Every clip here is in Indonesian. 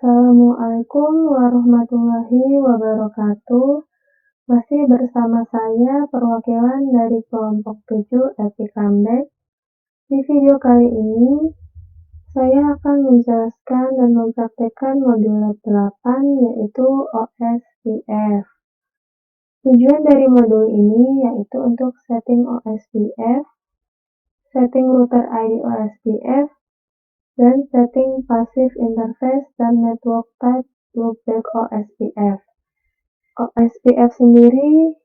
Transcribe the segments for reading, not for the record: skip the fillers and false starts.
Assalamualaikum warahmatullahi wabarakatuh. Masih bersama saya perwakilan dari kelompok 7 Epic Comeback. Di video kali ini, saya akan menjelaskan dan mempraktekkan modul lab 8 yaitu OSPF. Tujuan dari modul ini yaitu untuk setting OSPF, setting router ID OSPF, dan setting passive interface dan network type loopback OSPF. OSPF sendiri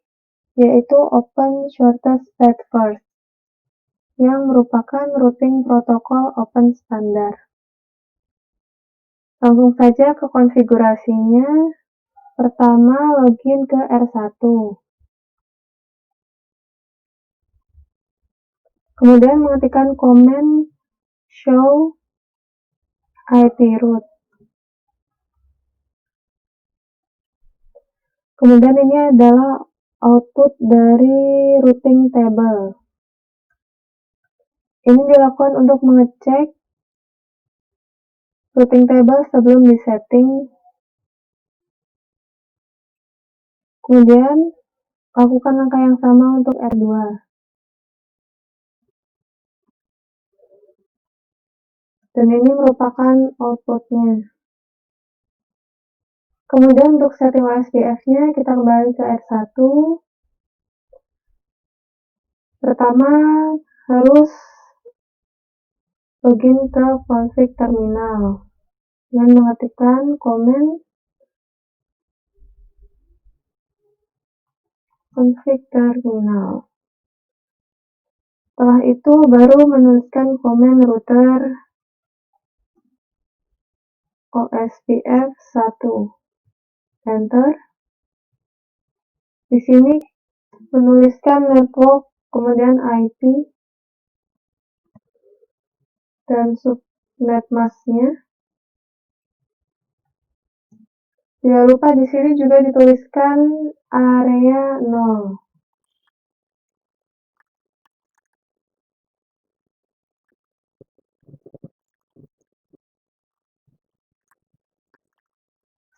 yaitu Open Shortest Path First, yang merupakan routing protokol open standar. Langsung saja ke konfigurasinya. Pertama, login ke R1. Kemudian mengetikkan command show IP route. Kemudian ini adalah output dari routing table. Ini dilakukan untuk mengecek routing table sebelum disetting. Kemudian lakukan langkah yang sama untuk R2. Dan ini merupakan outputnya. Kemudian untuk setting OSPF-nya, kita kembali ke R1. Pertama, harus login ke config terminal dengan mengetikkan command config terminal. Setelah itu baru menuliskan command router OSPF 1. Enter. Di sini menuliskan network, kemudian IP dan subnet masknya. Jangan lupa di sini juga dituliskan area 0.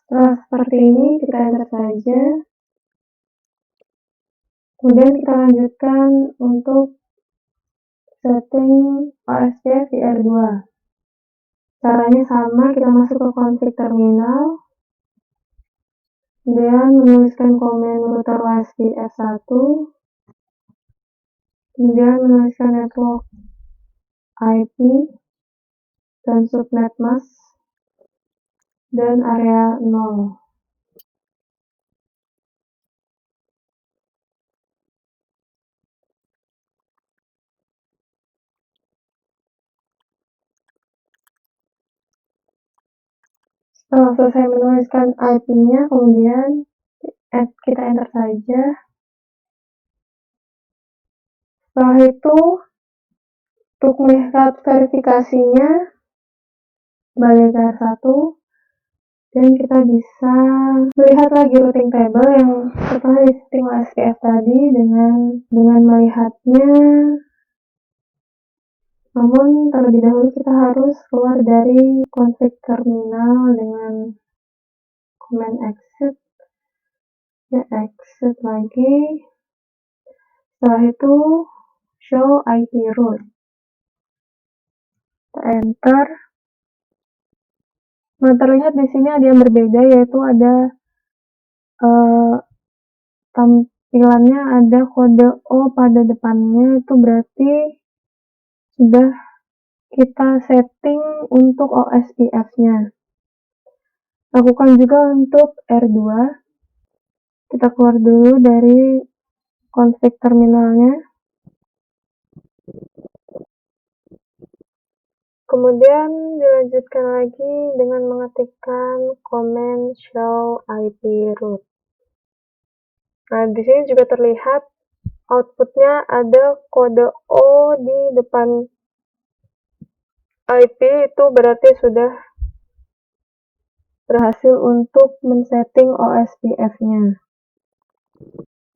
Setelah seperti ini, kita enter saja. Kemudian kita lanjutkan untuk setting OSPF di R2. Caranya sama, kita masuk ke config terminal. Kemudian menuliskan command router OSPF 1. Kemudian menuliskan network IP dan subnet mask dan area 0. Setelah selesai menuliskan IP-nya, kemudian kita enter saja. Setelah itu, untuk melihat verifikasinya, balik ke R1, dan kita bisa melihat lagi routing table yang setelah di setting OSPF tadi dengan melihatnya. Namun terlebih dahulu kita harus keluar dari config terminal dengan command exit. Ya, exit lagi. Setelah itu show IP route. Kita enter. Nah, terlihat di sini ada yang berbeda, yaitu ada tampilannya ada kode O pada depannya, itu berarti sudah kita setting untuk OSPF-nya. Lakukan juga untuk R2. Kita keluar dulu dari config terminalnya. Kemudian dilanjutkan lagi dengan mengetikkan command show IP route. Nah, di sini juga terlihat outputnya ada kode O di depan IP, itu berarti sudah berhasil untuk men-setting OSPF-nya.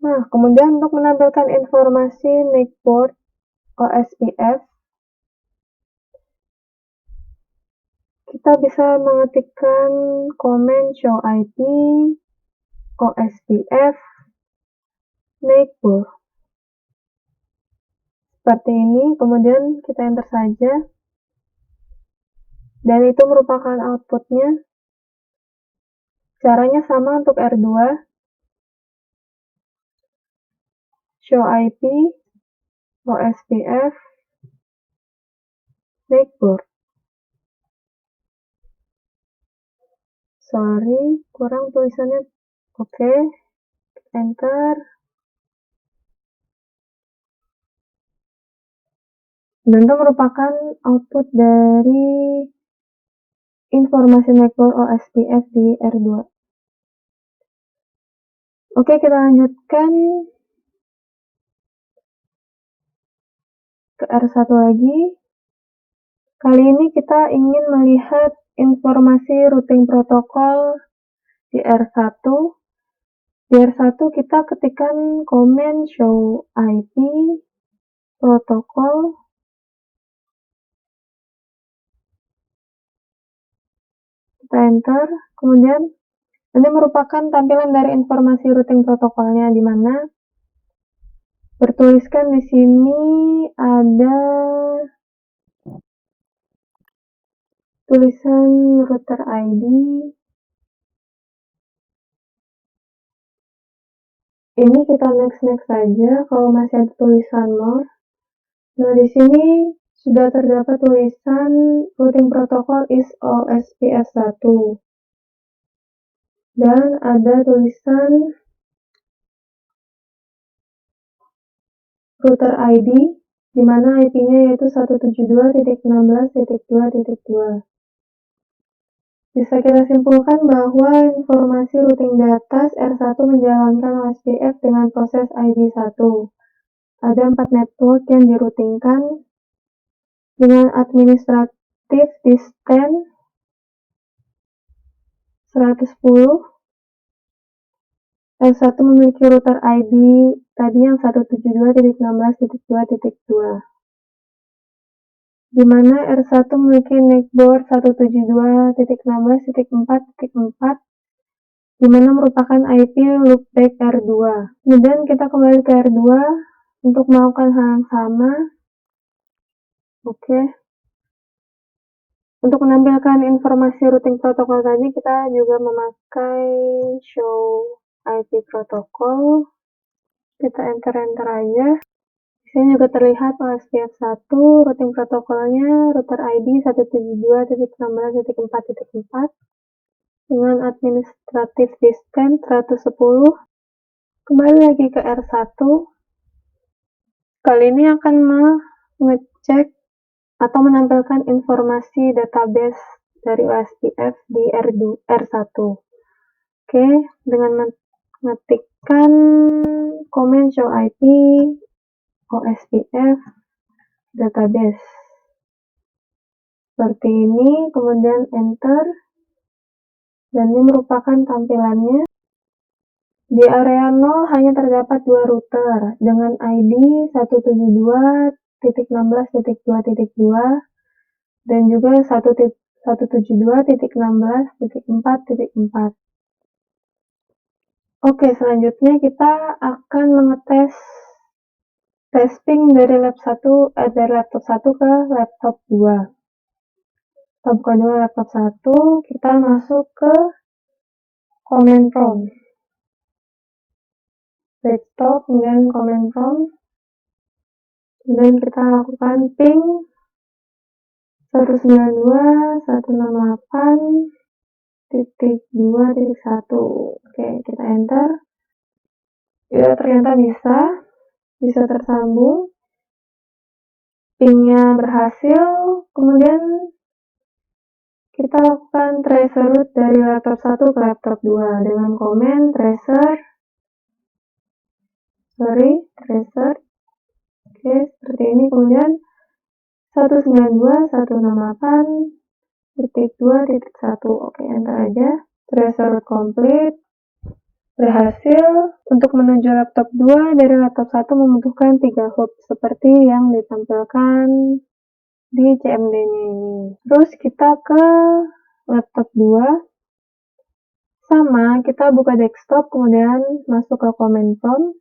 Nah, kemudian untuk menampilkan informasi NIC port OSPF, kita bisa mengetikkan command show IP, OSPF, neighbor. Seperti ini, kemudian kita enter saja. Dan itu merupakan outputnya. Caranya sama untuk R2. Show IP, OSPF, neighbor. Sorry, kurang tulisannya. Oke, enter. Dan itu merupakan output dari informasi neighbor OSPF di R2. Oke, kita lanjutkan ke R1 lagi. Kali ini kita ingin melihat informasi routing protokol di R1. Di R1 kita ketikkan command show IP protokol. Kita enter, kemudian ini merupakan tampilan dari informasi routing protokolnya, di mana bertuliskan di sini ada tulisan router ID. Ini kita next saja kalau masih ada tulisan more. Nah, di sini sudah terdapat tulisan routing protokol is OSPF1. Dan ada tulisan router ID, di mana IP-nya yaitu 172.16.2.2. Bisa kita simpulkan bahwa informasi routing di atas R1 menjalankan OSPF dengan proses ID 1. Ada 4 network yang diroutingkan dengan administratif distance 110. R1 memiliki router ID tadi yang 172.16.2.2. Di mana R1 memiliki neckboard 172.16.4.4, di mana merupakan IP loopback R2. Kemudian kita kembali ke R2 untuk melakukan hal yang sama. Oke. Untuk menampilkan informasi routing protokol tadi, kita juga memakai show IP protokol. Kita enter aja. Di sini juga terlihat OSPF1, routing protokolnya router ID 172.16.4.4 dengan administratif distance 110. Kembali lagi ke R1. Kali ini akan mengecek atau menampilkan informasi database dari OSPF di R1. Oke, dengan mengetikkan command show IP OSPF database. Seperti ini, kemudian enter. Dan ini merupakan tampilannya. Di area 0 hanya terdapat 2 router dengan ID 172.16.2.2 dan juga 172.16.4.4. Oke, selanjutnya kita akan mengetes testing dari laptop 1 ke laptop 2. Kita buka dulu laptop 1, kita masuk ke command prompt. Desktop, kemudian command prompt. Kemudian kita lakukan ping 192.168.2.1. Oke, kita enter. Ya, ternyata bisa tersambung. Pingnya berhasil. Kemudian kita lakukan tracer root dari laptop 1 ke laptop 2 dengan command tracer. Oke, seperti ini. Kemudian 192.168.2.1. Oke, enter aja. Tracer root complete. Berhasil. Untuk menuju laptop 2 dari laptop 1 membutuhkan 3 hop seperti yang ditampilkan di CMD-nya ini. Terus kita ke laptop 2, sama kita buka desktop, kemudian masuk ke command prompt,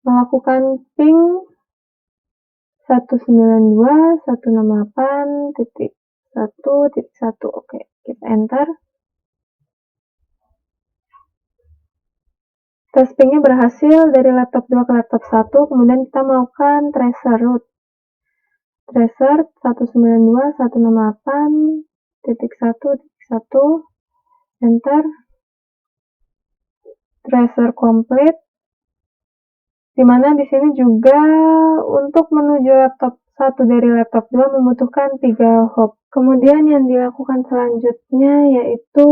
melakukan ping 192.168.1.1. Oke, kita enter. Tes pingnya berhasil dari laptop 2 ke laptop 1, kemudian kita melakukan tracer root. Tracer 192.168.1.1, enter. Tracer complete. Dimana di sini juga untuk menuju laptop 1 dari laptop 2 membutuhkan 3 hop. Kemudian yang dilakukan selanjutnya yaitu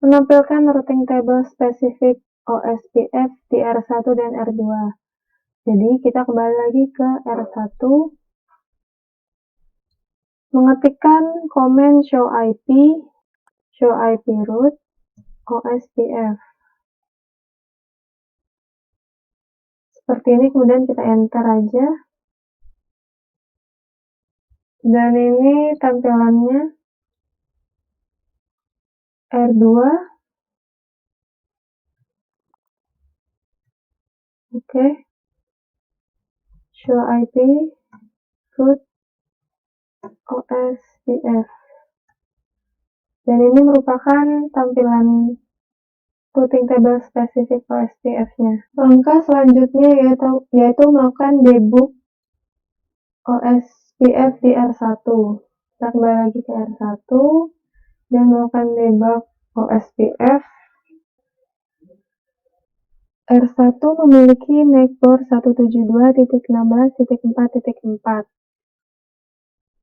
menampilkan routing table spesifik OSPF di R1 dan R2. Jadi kita kembali lagi ke R1, mengetikkan command show IP root OSPF. Seperti ini, kemudian kita enter aja. Dan ini tampilannya R2. Oke. Show IP root OSPF. Dan ini merupakan tampilan routing table spesifik OSPF-nya. Langkah selanjutnya yaitu melakukan debug OSPF di R1. Kita kembali lagi ke R1 dan melakukan debug OSPF. R1 memiliki neckboard 172.16.4.4,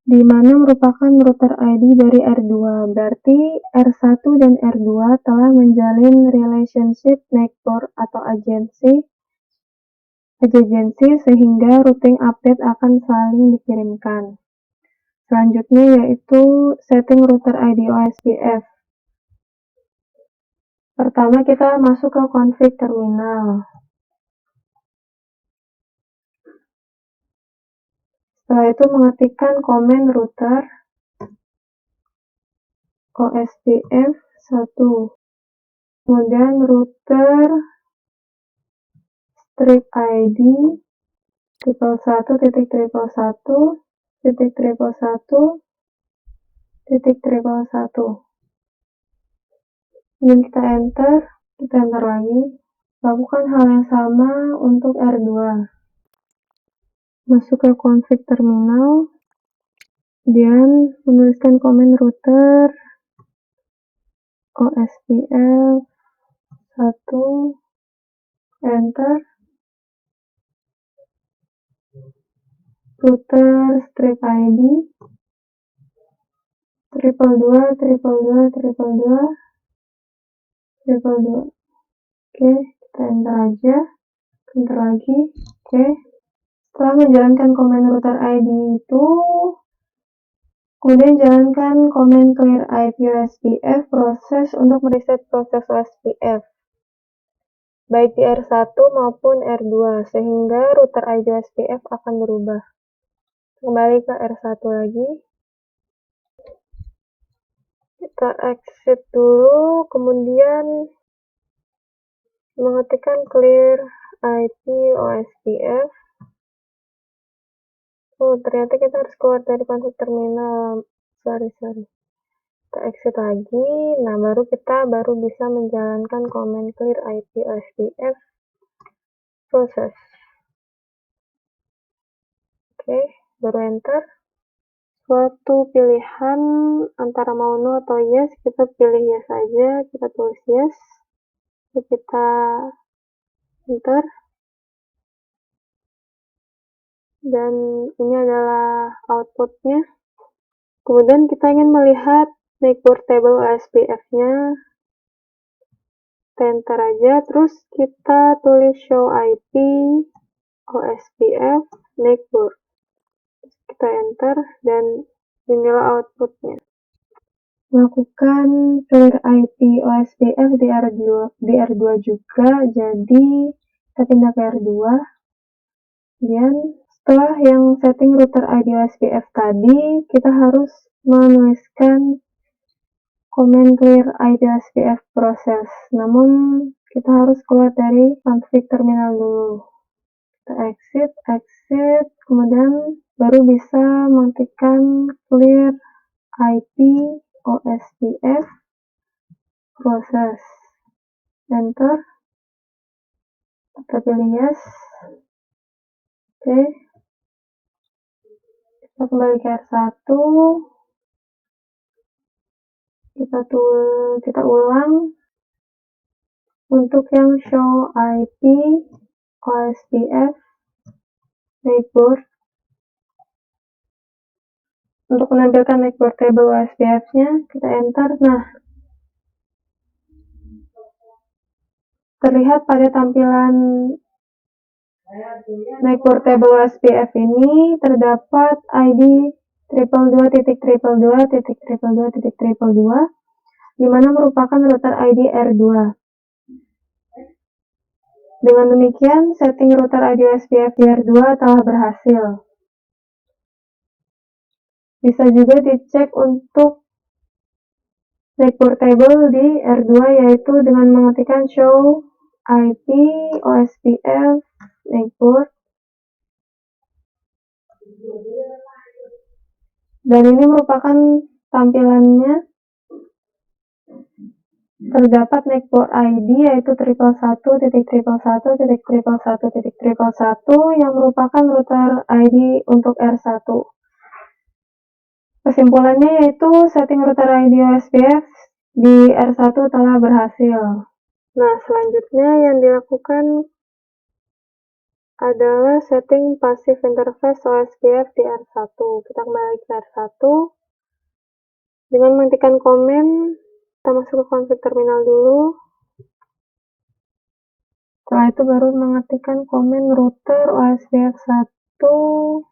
di mana merupakan router ID dari R2. Berarti R1 dan R2 telah menjalin relationship neckboard atau adjacency sehingga routing update akan saling dikirimkan. Selanjutnya yaitu setting router ID OSPF. Pertama kita masuk ke config terminal. Setelah itu mengetikkan command router OSPF 1. Kemudian router strip ID 111.1.1.1.1. Kemudian kita enter lagi. Lakukan hal yang sama untuk R2. Masuk ke config terminal, kemudian menuliskan command router OSPF 1, enter. Router strip ID 222.222.222. Oke, kita enter aja. Enter lagi. Oke. Setelah menjalankan command router ID itu, kemudian jalankan command clear IP OSPF proses untuk mereset proses OSPF, baik di R1 maupun R2, sehingga router ID OSPF akan berubah. Kembali ke R1 lagi. Kita exit dulu, kemudian mengetikkan clear IP OSPF. Oh, ternyata kita harus keluar dari config terminal. Sorry. Kita exit lagi. Nah, kita baru bisa menjalankan command clear IP OSPF proses. Oke, baru enter. Suatu pilihan antara mau no atau yes, kita pilih yes saja. Kita tulis yes. Kita enter. Dan ini adalah outputnya. Kemudian kita ingin melihat neckboard table OSPF-nya. Kita enter aja, terus kita tulis show IP OSPF neckboard. Kita enter dan inilah outputnya. Lakukan clear IP OSPF di R2 juga, jadi kita pindah ke R2. Kemudian Setelah yang setting router ID OSPF tadi, kita harus menuliskan command clear ID OSPF process. Namun, kita harus keluar dari config terminal dulu. Kita exit, kemudian baru bisa mengetikkan clear IP OSPF process. Enter. Kita pilih yes. Oke. Kita kembali ke R1. Kita ulang untuk yang show IP OSPF network. Untuk menampilkan network table OSPF-nya, kita enter. Nah, terlihat pada tampilan network table OSPF ini terdapat ID 222.222.222, di mana merupakan router ID R2. Dengan demikian, setting router ID OSPF di R2 telah berhasil. Bisa juga dicek untuk network table di R2, yaitu dengan mengetikkan show IP OSPF network. Dan ini merupakan tampilannya. Terdapat network ID yaitu 111.1.1.1.1.1 yang merupakan router ID untuk R1. Kesimpulannya yaitu setting router ID OSPF di R1 telah berhasil. Nah, selanjutnya yang dilakukan adalah setting passive interface OSPF di R1. Kita kembali ke R1 dengan mengetikkan command. Kita masuk ke config terminal dulu. Setelah itu baru mengetikkan command router OSPF 1.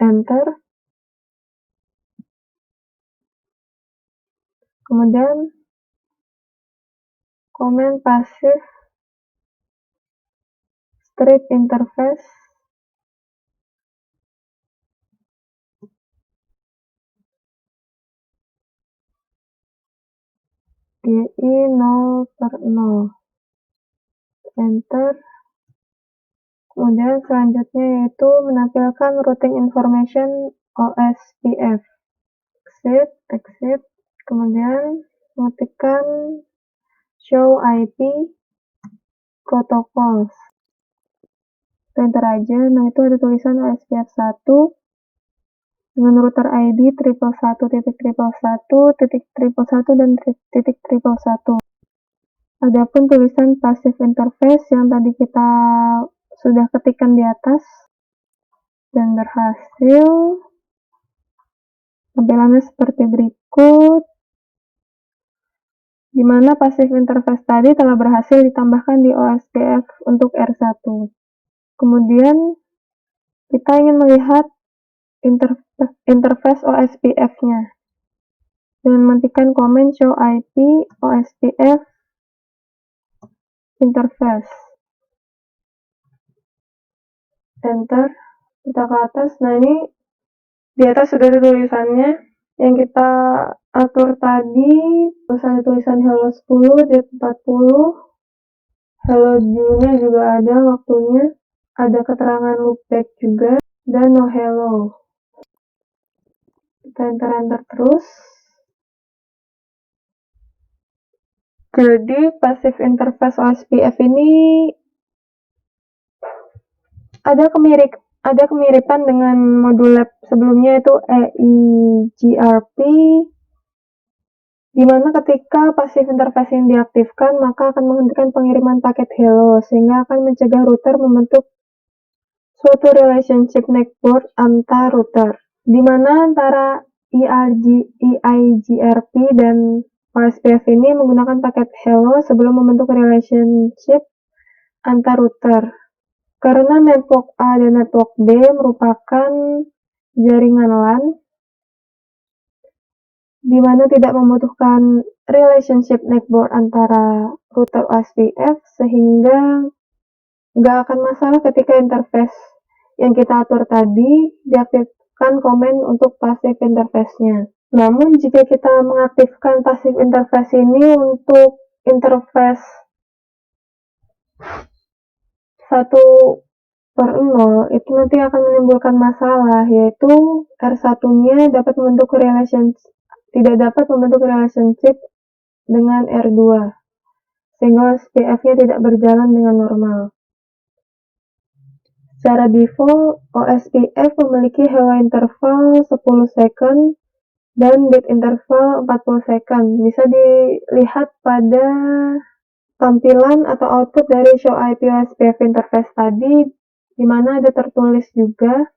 Enter. Kemudian command passive strip interface. GI 0/0. Enter. Kemudian selanjutnya yaitu menampilkan routing information OSPF. Exit. Kemudian mengetikkan show IP protocols. Enter aja. Nah, itu ada tulisan OSPF 1 dengan router ID 111.1.1.1 dan .1. Adapun tulisan passive interface yang tadi kita sudah ketikkan di atas dan berhasil. Tampilannya seperti berikut, di mana passive interface tadi telah berhasil ditambahkan di OSPF untuk R1. Kemudian kita ingin melihat interface OSPF-nya dengan mengetikkan command show IP OSPF interface. Enter. Kita ke atas. Nah, ini di atas sudah ada tulisannya yang kita atur tadi. Terus ada tulisan hello 10, date 40, hello June-nya juga ada waktunya, ada keterangan loopback juga, dan no hello. Kita enter terus. Jadi passive interface OSPF ini ada kemiripan dengan modul lab sebelumnya, yaitu EIGRP, di mana ketika passive interface ini diaktifkan, maka akan menghentikan pengiriman paket hello, sehingga akan mencegah router membentuk suatu relationship network antar router, di mana antara EIGRP dan OSPF ini menggunakan paket hello sebelum membentuk relationship antar router. Karena network A dan network B merupakan jaringan LAN, di mana tidak membutuhkan relationship network antara router OSPF sehingga nggak akan masalah ketika interface yang kita atur tadi diaktifkan komen untuk passive interface-nya. Namun jika kita mengaktifkan passive interface ini untuk interface 1/0 itu nanti akan menimbulkan masalah, yaitu R1-nya tidak dapat membentuk relationship dengan R2 sehingga OSPF-nya tidak berjalan dengan normal. Secara default, OSPF memiliki hello interval 10 second dan dead interval 40 second. Bisa dilihat pada tampilan atau output dari show IP OSPF interface tadi, di mana ada tertulis juga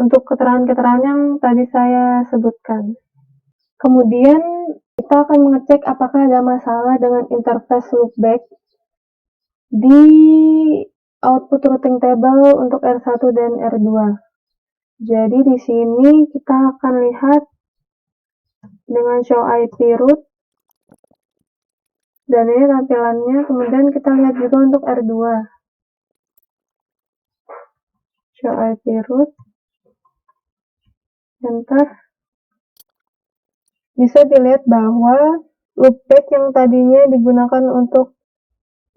untuk keterangan-keterangan yang tadi saya sebutkan. Kemudian kita akan mengecek apakah ada masalah dengan interface loopback di output routing table untuk R1 dan R2. Jadi di sini kita akan lihat dengan show IP root dan ini tampilannya. Kemudian kita lihat juga untuk R2. Show IP root, enter. Bisa dilihat bahwa loopback yang tadinya digunakan untuk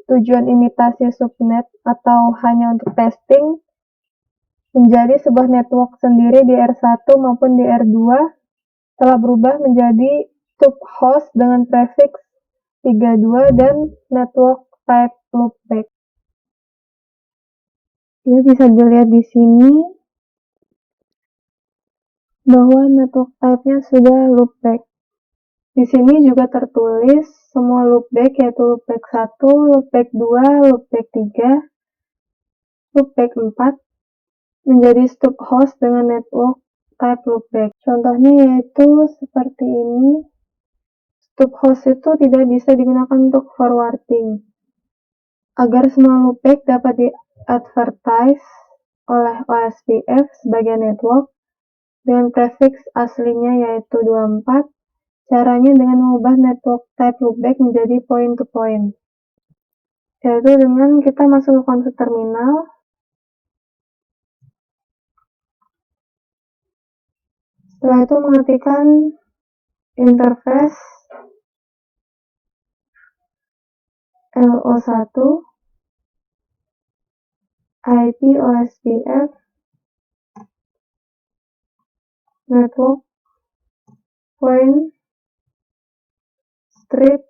tujuan imitasi subnet atau hanya untuk testing menjadi sebuah network sendiri di R1 maupun di R2 telah berubah menjadi subhost dengan prefix 32 dan network type loopback. Ya, bisa dilihat di sini bahwa network type-nya sudah loopback. Di sini juga tertulis semua loopback, yaitu loopback 1, loopback 2, loopback 3, loopback 4 menjadi subhost dengan network type loopback. Contohnya yaitu seperti ini. Subhost itu tidak bisa digunakan untuk forwarding. Agar semua loopback dapat di-advertise oleh OSPF sebagai network dengan prefix aslinya yaitu 24, caranya dengan mengubah network type loopback menjadi point-to-point, yaitu dengan kita masuk ke konsol terminal. Setelah itu mengetikkan interface LO1 IP OSPF network point strip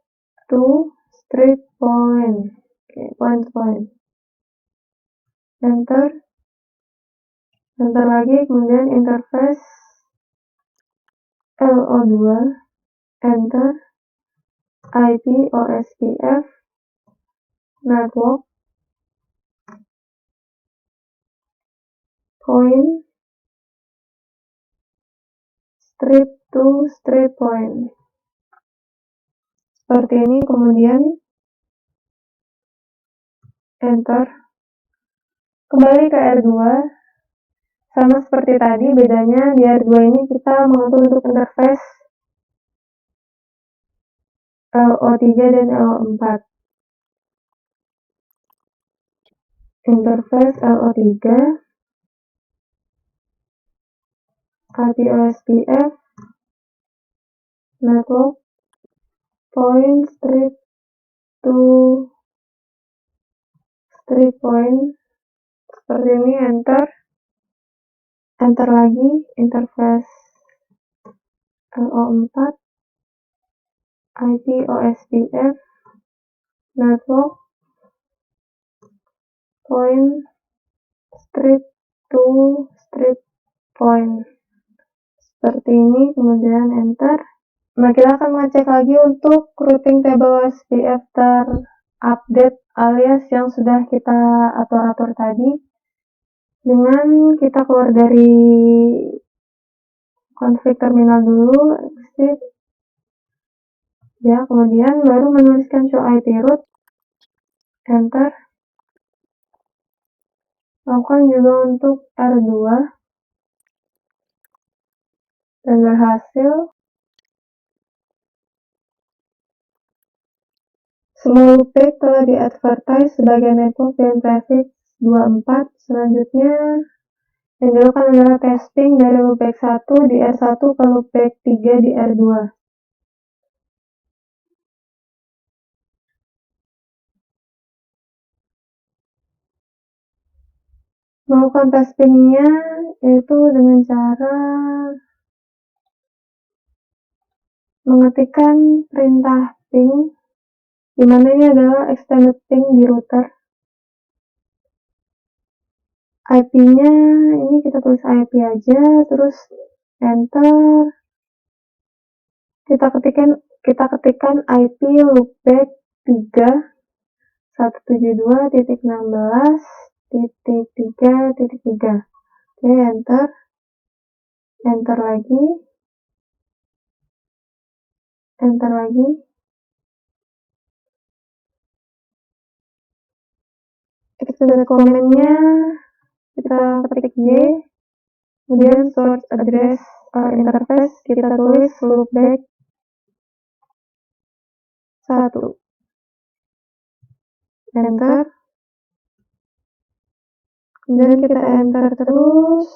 to strip point. Point. Enter lagi, kemudian interface LO2, enter IP OSPF network point strip to strip point. Seperti ini, kemudian enter. Kembali ke R2. Sama seperti tadi, bedanya di R2 ini kita mengatur untuk interface LO3 dan LO4. Interface LO3 IP OSPF network point strip to strip point. Seperti ini, enter lagi. Interface LO4 IP OSPF network point strip to strip point. Seperti ini, kemudian enter. Nah, kita akan mengecek lagi untuk routing table OSPF terupdate alias yang sudah kita atur-atur tadi dengan kita keluar dari config terminal dulu, exit ya, kemudian baru menuliskan show IP root, enter. Lakukan juga untuk R2 dan berhasil. Semua loopback telah di-advertise sebagai network dan prefix 24. Selanjutnya, yang dilakukan adalah testing dari loopback 1 di R1 ke loopback 3 di R2. Melakukan testingnya yaitu dengan cara mengetikkan perintah ping, di mana ini adalah extended ping di router. IP-nya ini kita tulis IP aja, terus enter. Kita ketikkan IP loopback 3 172.16.3.3. Oke, enter lagi, extended comment-nya kita ketik Y, kemudian source address or interface kita tulis loopback 1, enter, kemudian kita enter terus.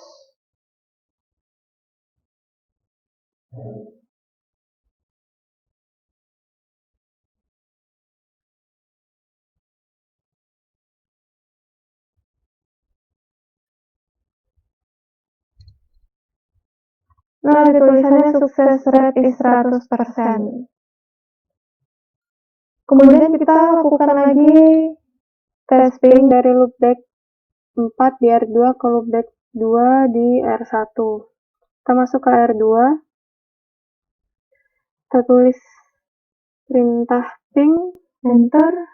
Nah, di tulisannya success rate is 100%. Kemudian kita lakukan lagi testing dari loopback 4 di R2 ke loopback 2 di R1. Kita masuk ke R2, kita tulis perintah ping, enter,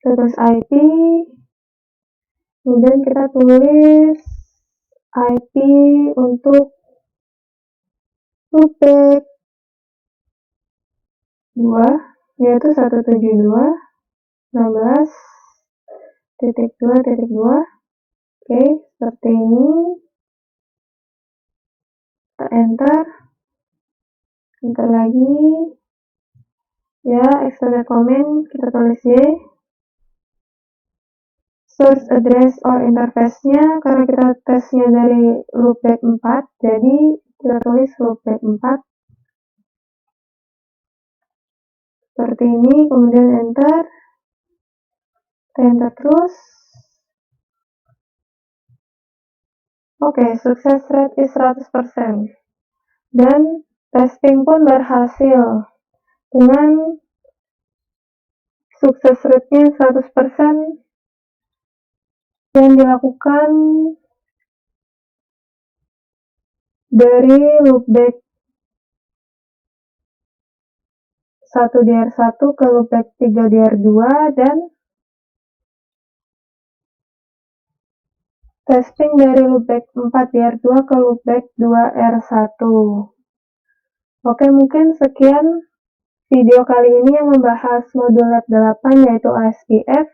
kita tulis IP, kemudian kita tulis IP untuk loopback 2, yaitu 172.16.2.2. Oke, seperti ini. Kita enter lagi. Ya, extended comment kita tulis Y. Source address or interface-nya, karena kita tesnya dari loopback 4, jadi kita tulis loopback 4. Seperti ini, kemudian enter. Kita enter terus. Oke, success rate is 100%. Dan testing pun berhasil. Dengan success rate-nya 100% yang dilakukan dari loopback 1 di R1 ke loopback 3 di R2 dan testing dari loopback 4 di R2 ke loopback 2 R1. Oke, mungkin sekian video kali ini yang membahas modul lab 8 yaitu OSPF.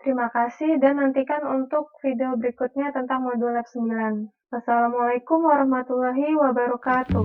Terima kasih dan nantikan untuk video berikutnya tentang modul lab 9. Wassalamualaikum warahmatullahi wabarakatuh.